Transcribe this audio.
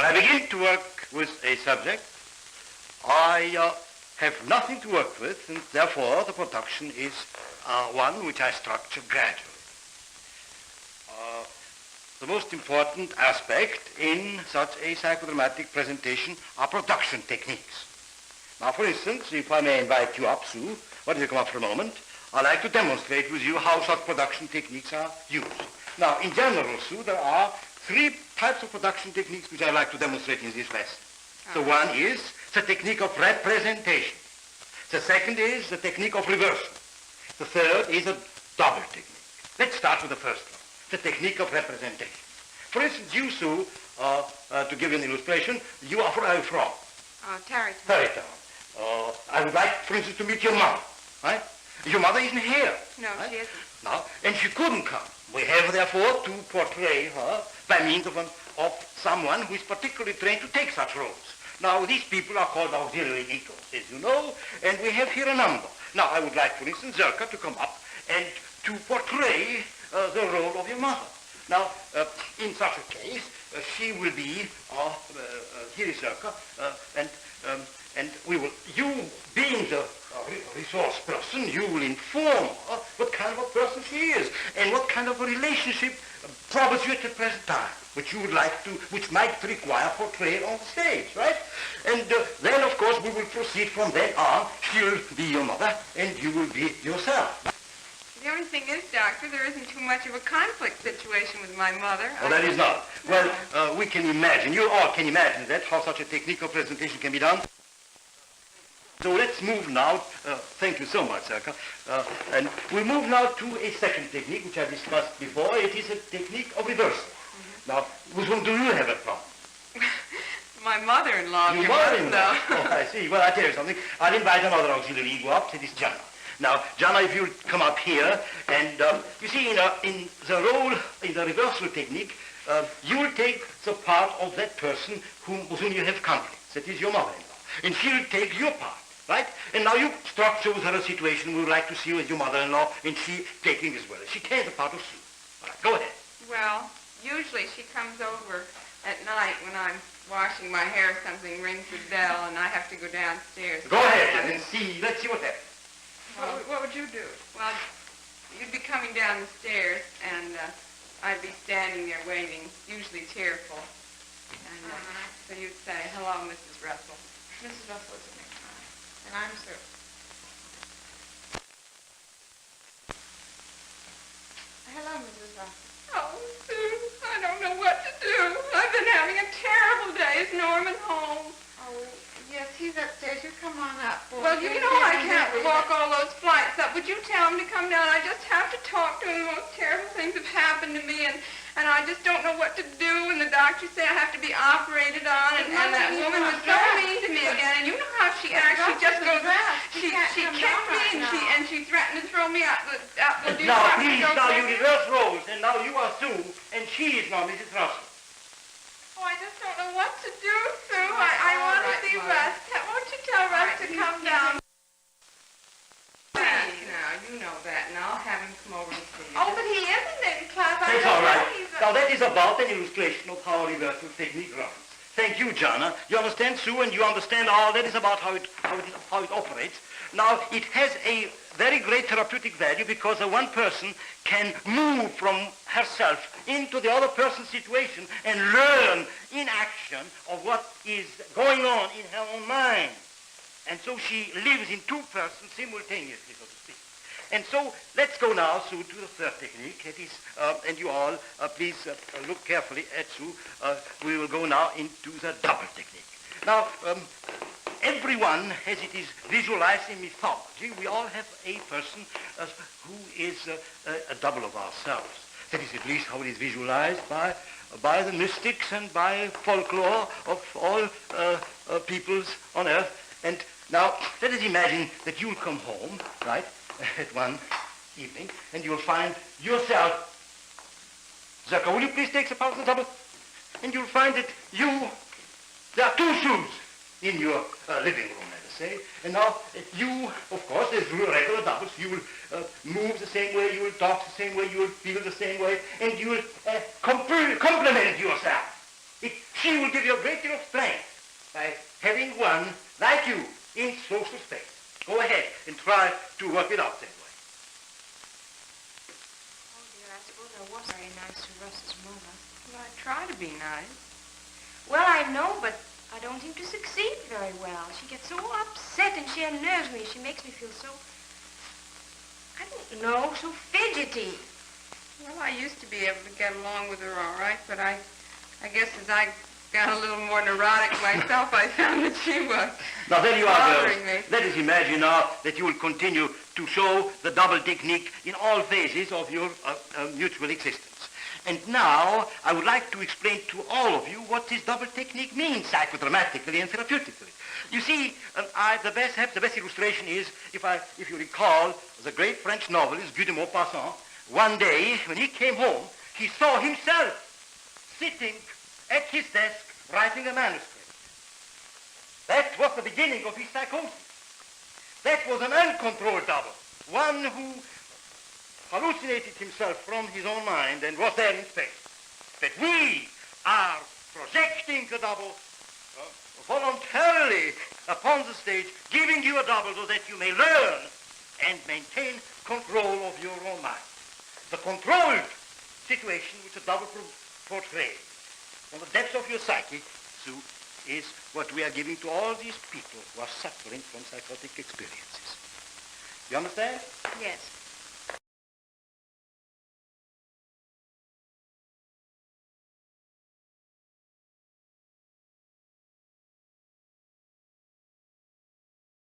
When I begin to work with a subject, I have nothing to work with, and therefore the production is one which I structure gradually. The most important aspect in such a psychodramatic presentation are production techniques. Now, for instance, if I may invite you up, Sue, why don't you come up for a moment? I'd like to demonstrate with you how such production techniques are used. Now, in general, Sue, there are three types of production techniques which I'd like to demonstrate in this lesson. The one is the technique of representation. The second is the technique of reversal. The third is a double technique. Let's start with the first one, the technique of representation. For instance, you, Sue, to give you an illustration, you are from? Tarrytown. Tarrytown. I would like, for instance, to meet your mother, right? Your mother isn't here. No, right? she isn't. No, and she couldn't come. We have, therefore, to portray her by means of someone who is particularly trained to take such roles. Now, these people are called auxiliary egos, as you know, and we have here a number. Now, I would like, for instance, Zerka to come up and to portray the role of your mother. Now, in such a case, she will be, here is Zerka, and we will, you being the resource person, you will inform her what kind of a person she is and what kind of a relationship troubles you at the present time, which you would like to, which might require portrayal on the stage, right? And then, of course, we will proceed from then on. She'll be your mother and you will be yourself. The only thing is, Doctor, there isn't too much of a conflict situation with my mother. Oh, that is not. Well, we can imagine, you all can imagine that, how such a technical presentation can be done. So let's move now, thank you so much, Zerka, and we'll move now to a second technique, which I discussed before. It is a technique of reversal. Mm-hmm. Now, with whom do you have a problem? My mother-in-law. Your mother-in-law? Oh, I see. Well, I'll tell you something. I'll invite another auxiliary ego up. It is Jana. Now, Jana, if you'll come up here, and you see, in the role, in the reversal technique, you will take the part of that person with whom you have conflicts. That is your mother-in-law. And she'll take your part. Right? And now you structure with her a situation we would like to see you as your mother-in-law, and she taking as well. She takes the part of Sue. All right, go ahead. Well, usually she comes over at night when I'm washing my hair or something, rings the bell, and I have to go downstairs. Go ahead and see. Let's see what happens. Well, what would you do? Well, you'd be coming down the stairs, and I'd be standing there waiting, usually tearful. And so you'd say, "Hello, Mrs. Russell." Mrs. Russell is me. And I'm Sue. Hello, Mrs. Russell. Oh, Sue, I don't know what to do. I've been having a terrible day. Is Norman home? Oh, yes, he's upstairs. You come on up. Well, you know I can't walk all those flights up. Would you tell him to come down? I just have to talk to him. The most terrible things have happened to me, and I just don't know what to do. And the doctors say I have to be operated on, and that woman was so mean to me again. And you know how she acts. She just goes, she kicked me, and she threatened to throw me out the Now, please, now you reverse roles, and now you are Sue, and she is now Mrs. Russell. Oh, I just don't know what to do, Sue. I want to see Russ. Won't you tell Russ to come down? Now, you know that, and I'll have him come over and see you. Oh, but he isn't in class. That's all right. Now, that is about an illustration of how a reversal technique runs. Thank you, Jana. You understand, Sue, and you understand all that is about how it operates. Now, it has a very great therapeutic value because one person can move from herself into the other person's situation and learn in action of what is going on in her own mind. And so she lives in two persons simultaneously, so to speak. And so let's go now, Sue, to the third technique. It is, and you all, please look carefully at Sue. We will go now into the double technique. Now, everyone, as it is visualized in mythology, we all have a person who is a double of ourselves. That is at least how it is visualized by the mystics and by folklore of all peoples on earth. And now, let us imagine that you'll come home, right, at one evening, and you'll find yourself. Zerka, will you please take the part of the double? And you'll find that there are two shoes in your living room, let us say. And now, you, of course, as regular doubles, you will move the same way, you will talk the same way, you will feel the same way, and you will complement yourself She will give you a great deal of strength by having one like you in social space. Go ahead and try to work it out that way. Oh, dear, I suppose I was very nice to Russ's mother. Well, I try to be nice. Well, I know, but I don't seem to succeed very well. She gets so upset and she unnerves me. She makes me feel so, I don't know, so fidgety. Well, I used to be able to get along with her all right, but I guess as I got a little more neurotic myself, I found that she was Now, there you are, bothering girls. me. Let us imagine now that you will continue to show the double technique in all phases of your mutual existence. And now, I would like to explain to all of you what this double technique means, psychodramatically and therapeutically. You see, the best illustration is, if you recall, the great French novelist, Guy de Maupassant. One day, when he came home, he saw himself sitting at his desk writing a manuscript. That was the beginning of his psychosis. That was an uncontrolled double, one who hallucinated himself from his own mind and was there in space. But we are projecting the double voluntarily upon the stage, giving you a double so that you may learn and maintain control of your own mind. The controlled situation which a double portrays from the depths of your psyche, Sue, is what we are giving to all these people who are suffering from psychotic experiences. You understand? Yes.